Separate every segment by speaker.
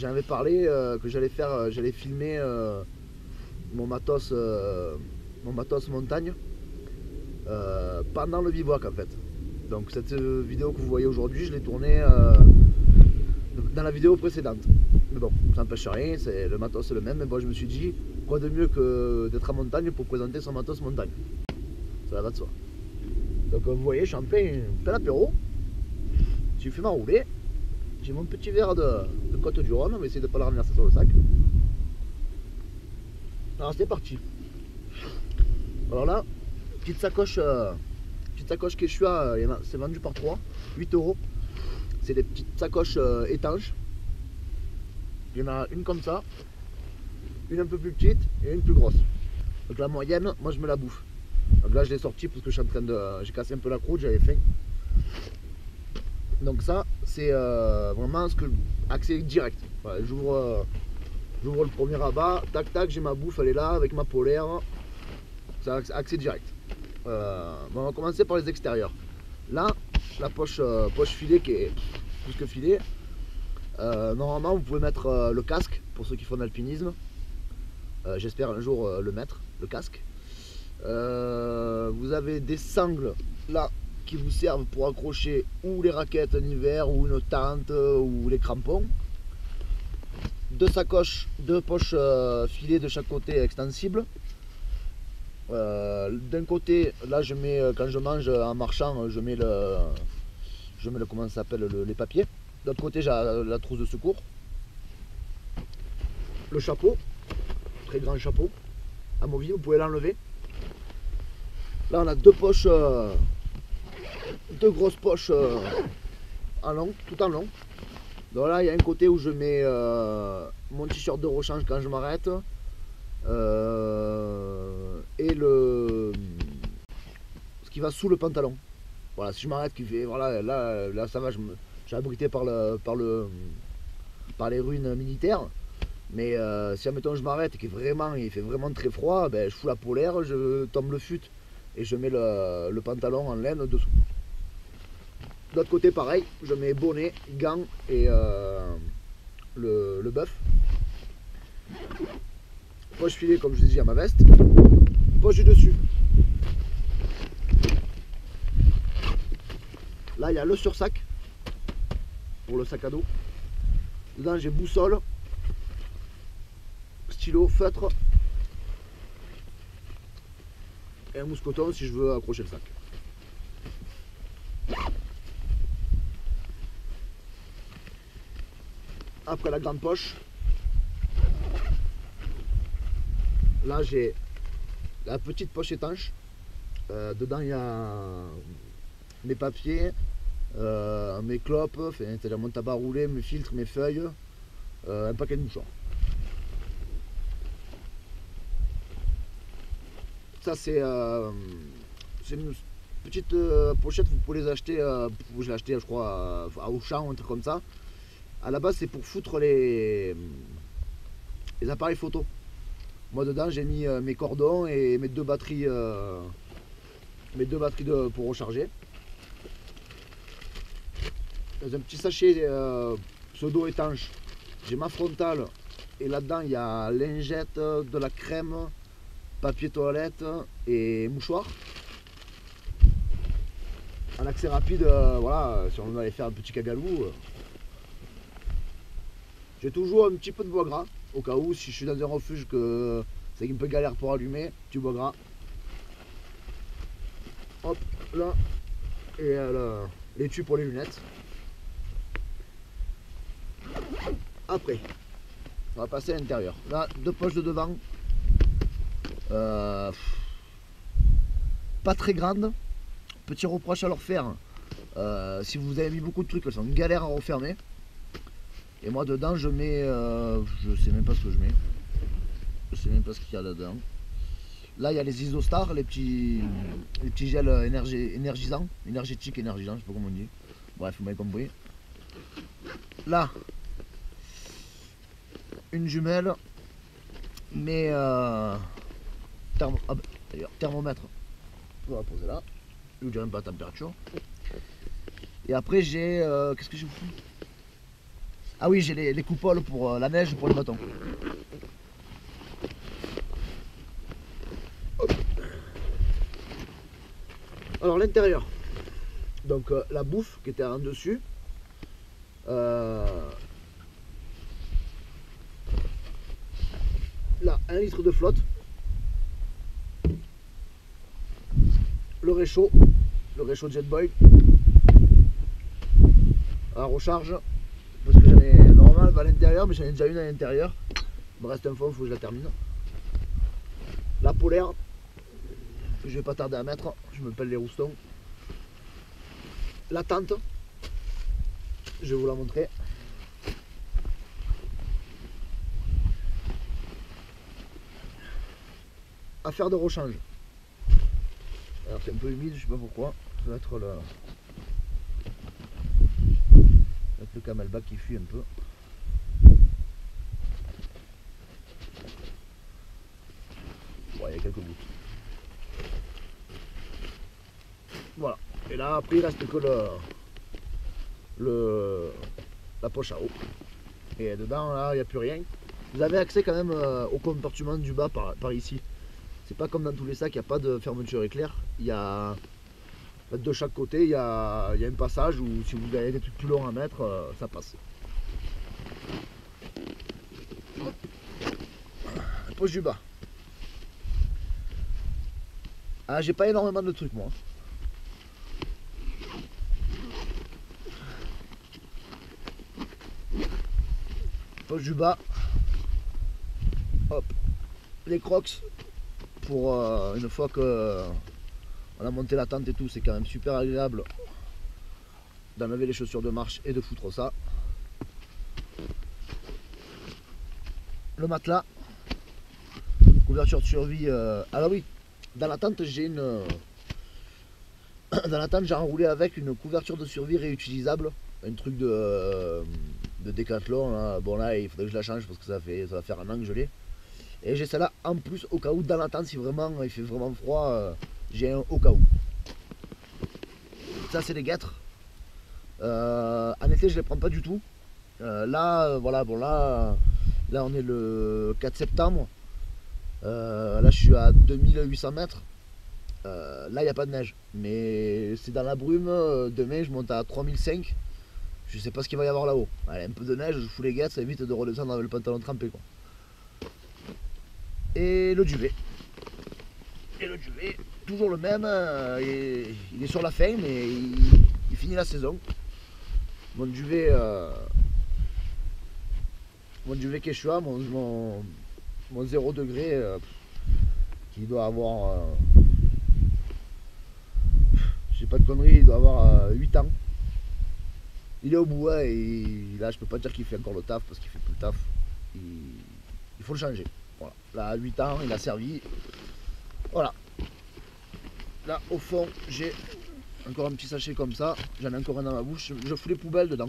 Speaker 1: j'en avais parlé que j'allais filmer mon matos montagne pendant le bivouac en fait. Donc cette vidéo que vous voyez aujourd'hui, je l'ai tournée dans la vidéo précédente. Mais bon, ça n'empêche rien, le matos c'est le même, mais bon je me suis dit, quoi de mieux que d'être en montagne pour présenter son matos montagne. Ça va de soi. Donc vous voyez, je suis en plein apéro, j'ai fait ma roulée, j'ai mon petit verre de Côte du Rhône, on va essayer de ne pas le renverser sur le sac. Alors c'est parti. Alors là, petite sacoche Quechua, c'est vendu par 3, 8 €. C'est des petites sacoches étanches. Il y en a une comme ça, une un peu plus petite et une plus grosse. Donc la moyenne, moi je me la bouffe. Donc là je l'ai sorti parce que je suis en train de. J'ai cassé un peu la croûte, j'avais faim. Donc ça c'est vraiment accès direct. Voilà, j'ouvre le premier rabat, tac tac, j'ai ma bouffe, elle est là avec ma polaire. C'est accès direct. Bon, on va commencer par les extérieurs. Là, la poche filet qui est plus que filet. Normalement, vous pouvez mettre le casque pour ceux qui font de l'alpinisme. J'espère un jour le mettre, le casque. Vous avez des sangles là qui vous servent pour accrocher ou les raquettes en hiver ou une tente ou les crampons. Deux sacoches, deux poches filets de chaque côté extensibles. D'un côté, là je mets, quand je mange en marchant, je mets le comment ça s'appelle, les papiers. De l'autre côté, j'ai la trousse de secours. Le chapeau, très grand chapeau, amovible, vous pouvez l'enlever. Là on a deux poches, deux grosses poches en long, tout en long. Donc là il y a un côté où je mets mon t-shirt de rechange quand je m'arrête. Et ce qui va sous le pantalon. Voilà, si je m'arrête, voilà, là ça va, je suis abrité par les ruines militaires. Mais si admettons je m'arrête et qu'il fait vraiment très froid, ben, je fous la polaire, je tombe le fut et je mets le pantalon en laine dessous. De l'autre côté pareil, je mets bonnet, gants et le bœuf. Poche filet comme je vous ai dit à ma veste. Poche du dessus. Là il y a le sursac pour le sac à dos. Dedans j'ai boussole, stylo, feutre et un mousqueton si je veux accrocher le sac. Après la grande poche, là j'ai la petite poche étanche. Dedans il y a mes papiers, mes clopes, c'est-à-dire mon tabac roulé, mes filtres, mes feuilles, un paquet de mouchoirs. Ça c'est une petite pochette, vous pouvez les acheter, je l'ai acheté je crois à Auchan ou un truc comme ça. À la base c'est pour foutre les appareils photo. Moi dedans j'ai mis mes cordons et mes deux batteries pour recharger. Dans un petit sachet pseudo étanche, j'ai ma frontale et là-dedans il y a lingette, de la crème, papier toilette et mouchoir. En accès rapide, voilà, si on veut aller faire un petit cagalou. J'ai toujours un petit peu de bois gras, au cas où si je suis dans un refuge que c'est un peu galère pour allumer, du bois gras. Hop, là, et l'étui pour les lunettes. Après, on va passer à l'intérieur. Là, deux poches de devant. Pas très grandes. Petit reproche à leur faire. Si vous avez mis beaucoup de trucs, elles sont une galère à refermer. Et moi dedans je mets, je sais même pas ce que je mets. Je sais même pas ce qu'il y a dedans. Là il y a les Isostar, les petits gels énergisants, énergétiques, énergisants, je sais pas comment on dit. Bref, vous m'avez compris. Là, une jumelle, mais thermomètre. On va poser là. Je vous dirai même pas la température. Et après j'ai, qu'est-ce que j'ai foutu? Ah oui, j'ai les coupoles pour la neige, pour les bâtons. Alors l'intérieur, donc la bouffe qui était en dessus, là 1 litre de flotte, le réchaud Jetboil, à recharge, parce que j'en ai normalement à l'intérieur, mais j'en ai déjà une à l'intérieur, il me reste un fond, il faut que je la termine. La polaire, que je vais pas tarder à mettre, je me pèle les roustons. La tente, je vais vous la montrer. Affaire de rechange. Alors c'est un peu humide, je sais pas pourquoi. Ça doit être le camelback qui fuit un peu. Bon, il y a quelques gouttes. Voilà. Et là après il reste que la poche à eau. Et dedans là il n'y a plus rien. Vous avez accès quand même au compartiment du bas par ici. C'est pas comme dans tous les sacs, il n'y a pas de fermeture éclair. Il y a de chaque côté, il y a un passage où si vous avez des trucs plus longs à mettre, ça passe. La poche du bas. Ah, j'ai pas énormément de trucs moi. Poche du bas. Hop. Les crocs pour une fois que on a monté la tente et tout, c'est quand même super agréable d'enlever les chaussures de marche et de foutre ça. Le matelas, couverture de survie. Alors oui, dans la tente j'ai une dans la tente j'ai enroulé avec une couverture de survie réutilisable, un truc de Décathlon là. Bon là il faudrait que je la change parce que ça va faire un an que je l'ai. Et j'ai celle-là en plus au cas où dans la tente si vraiment il fait vraiment froid, j'ai un au cas où. Ça c'est les guêtres. En été je les prends pas du tout. Là voilà, bon là on est le 4 septembre. Là je suis à 2800 mètres. Là il n'y a pas de neige. Mais c'est dans la brume. Demain je monte à 3005. Je sais pas ce qu'il va y avoir là-haut. Allez, un peu de neige, je fous les guêtres, ça évite de redescendre avec le pantalon trempé quoi. Et le duvet. Et le duvet, toujours le même, il est sur la fin, mais il finit la saison. Mon duvet Quechua, mon 0 degré, qui doit avoir, je sais pas de conneries, il doit avoir 8 ans. Il est au bout, hein, et là je peux pas dire qu'il fait encore le taf, parce qu'il fait plus le taf. Il faut le changer. Voilà. Là à 8 ans, il a servi. Voilà. Là au fond j'ai encore un petit sachet comme ça, j'en ai encore un dans ma bouche, je fous les poubelles dedans.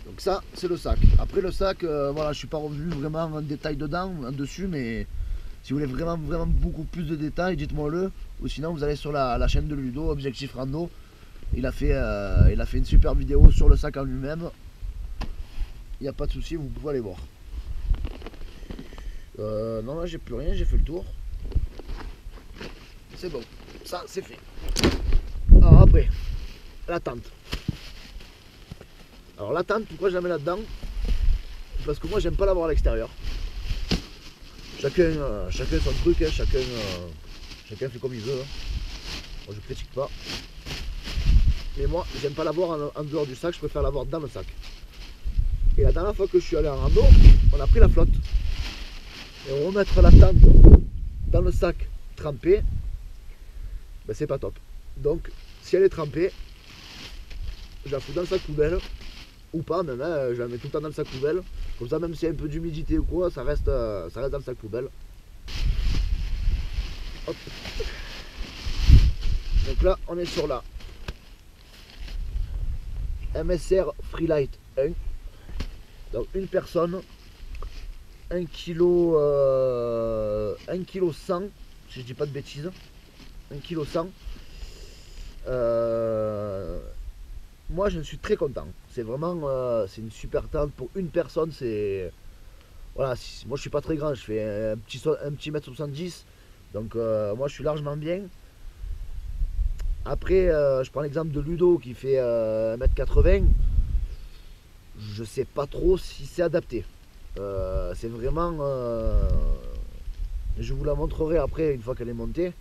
Speaker 1: Donc ça c'est le sac. Après le sac, voilà, je suis pas revenu vraiment en détail dedans, en dessus, mais si vous voulez vraiment beaucoup plus de détails, dites-moi le, ou sinon vous allez sur la chaîne de Ludo, Objectif Rando. Il a fait une super vidéo sur le sac en lui-même. Il n'y a pas de souci, vous pouvez aller voir. Non là j'ai plus rien, j'ai fait le tour. C'est bon, ça c'est fait. Alors après, la tente. Alors la tente, pourquoi je la mets là-dedans? Parce que moi j'aime pas l'avoir à l'extérieur. Chacun son truc, hein, chacun fait comme il veut. Hein. Moi je critique pas. Mais moi j'aime pas l'avoir en dehors du sac, je préfère l'avoir dans le sac. Et la dernière fois que je suis allé en rando, on a pris la flotte. Et remettre la tente dans le sac trempé, ben c'est pas top. Donc si elle est trempée, je la fous dans le sac poubelle, ou pas même, hein, je la mets tout le temps dans le sac poubelle. Comme ça, même s'il y a un peu d'humidité ou quoi, ça reste dans le sac poubelle. Hop. Donc là on est sur la MSR Freelight 1. Donc une personne, 1 kg 100 kg, si je dis pas de bêtises, 1 kg 100. Moi je suis très content. C'est vraiment c'est une super tente pour une personne. C'est voilà, moi je suis pas très grand, je fais un petit mètre 70, donc moi je suis largement bien. Après je prends l'exemple de Ludo qui fait 1m80. Je sais pas trop si c'est adapté. C'est vraiment je vous la montrerai après une fois qu'elle est montée.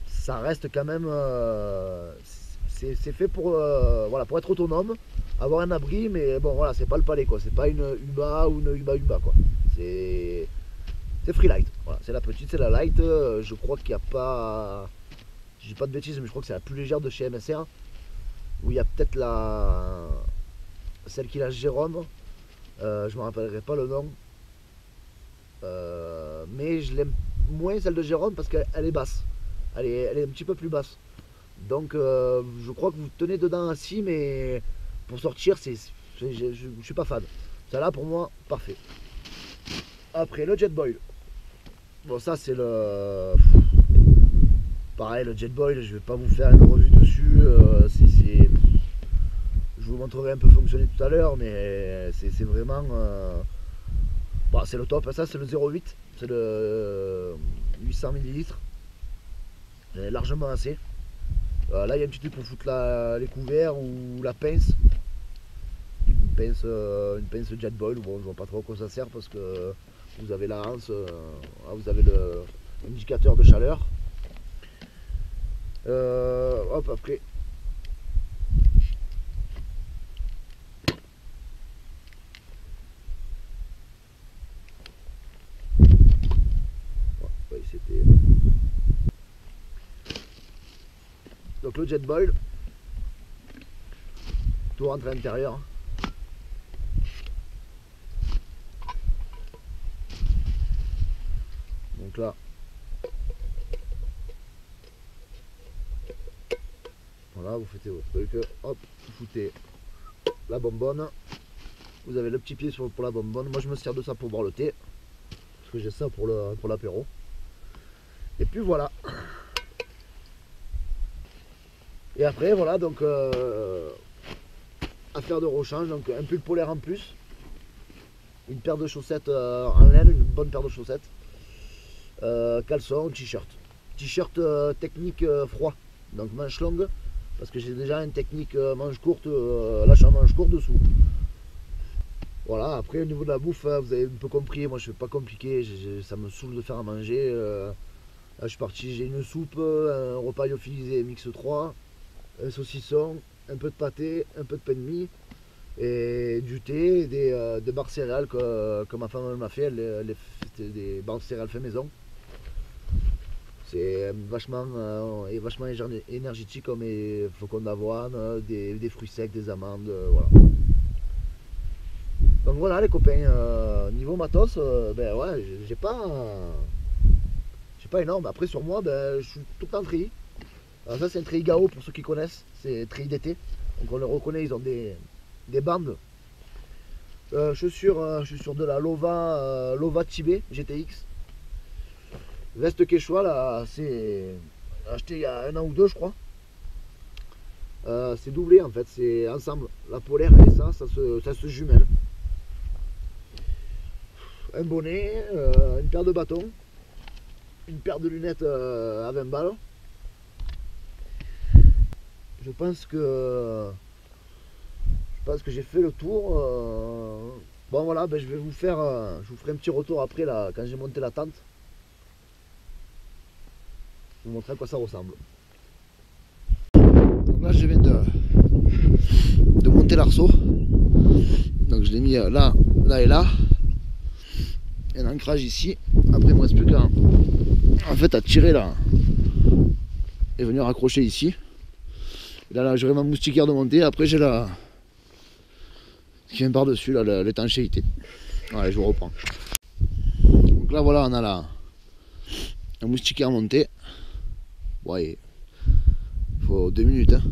Speaker 1: Ça reste quand même c'est fait pour voilà, pour être autonome, avoir un abri, mais bon voilà, c'est pas le palais quoi, c'est pas une Uba ou une Uba quoi, c'est Freelite, voilà, c'est la petite, c'est la light. Je crois qu'il n'y a pas, je dis pas de bêtises, mais je crois que c'est la plus légère de chez MSR, où il y a peut-être celle qui a Jérôme, je me rappellerai pas le nom, mais je l'aime moins celle de Jérôme parce qu'elle est basse, elle est un petit peu plus basse. Donc je crois que vous tenez dedans assis, mais pour sortir, je suis pas fan. Celle-là pour moi, parfait. Après le Jetboil. Bon ça c'est le... Pareil, le Jetboil, je vais pas vous faire une revue dessus. Je vous montrerai un peu fonctionner tout à l'heure, mais c'est vraiment... Bon, c'est le top. Ça c'est le 0,8. C'est le 800 ml. Largement assez. Là il y a un petit truc pour foutre les couverts ou la pince. Une pince Jetboil. Bon, je vois pas trop à quoi ça sert parce que vous avez la hanse, vous avez l'indicateur de chaleur. Hop, après. Ouais, c'était... Donc le Jetboil, tout rentre à l'intérieur. Donc là, voilà, vous faites votre truc, hop, vous foutez la bonbonne. Vous avez le petit pied pour la bonbonne. Moi je me sers de ça pour boire le thé, parce que j'ai ça pour l'apéro. Et puis voilà. Et après voilà, donc affaire de rechange, donc un pull polaire en plus, une paire de chaussettes en laine, une bonne paire de chaussettes, caleçon, t-shirt. T-shirt technique froid, donc manche longue, parce que j'ai déjà une technique manche courte, lâche en manche courte dessous. Voilà, après au niveau de la bouffe, vous avez un peu compris, moi je fais pas compliqué, ça me saoule de faire à manger. Là je suis parti, j'ai une soupe, un repas lyophilisé mix 3, un saucisson, un peu de pâté, un peu de pain de mie, et du thé, des barres céréales que ma femme m'a fait, c'était des barres céréales fait maison. C'est vachement énergétique comme les flocons d'avoine, des fruits secs, des amandes, voilà. Donc voilà les copains, niveau matos, ben ouais, j'ai pas énorme. Après sur moi, ben, je suis tout en treillis. Alors ça c'est un treillis Gao pour ceux qui connaissent, c'est treillis d'été. Donc on le reconnaît, ils ont des bandes. Je suis sur de la Lova Tibet GTX. Veste Quechua là, c'est acheté il y a 1 an ou 2 je crois. C'est doublé en fait, c'est ensemble. La polaire et ça se jumelle. Un bonnet, une paire de bâtons, une paire de lunettes à 20 balles. Je pense que j'ai fait le tour. Bon voilà, ben, je vous ferai un petit retour après là, quand j'ai monté la tente. Je vous montrer à quoi ça ressemble. Donc là je viens de monter l'arceau. Donc je l'ai mis là et là. Il y a un ancrage ici. Après il me reste plus qu'à à tirer là et venir accrocher ici. Et là j'aurai ma moustiquaire de montée. Après j'ai la qui vient par dessus là, l'étanchéité. Allez, je vous reprends. Donc là voilà, on a la moustiquaire montée. Ouais, il faut 2 minutes hein.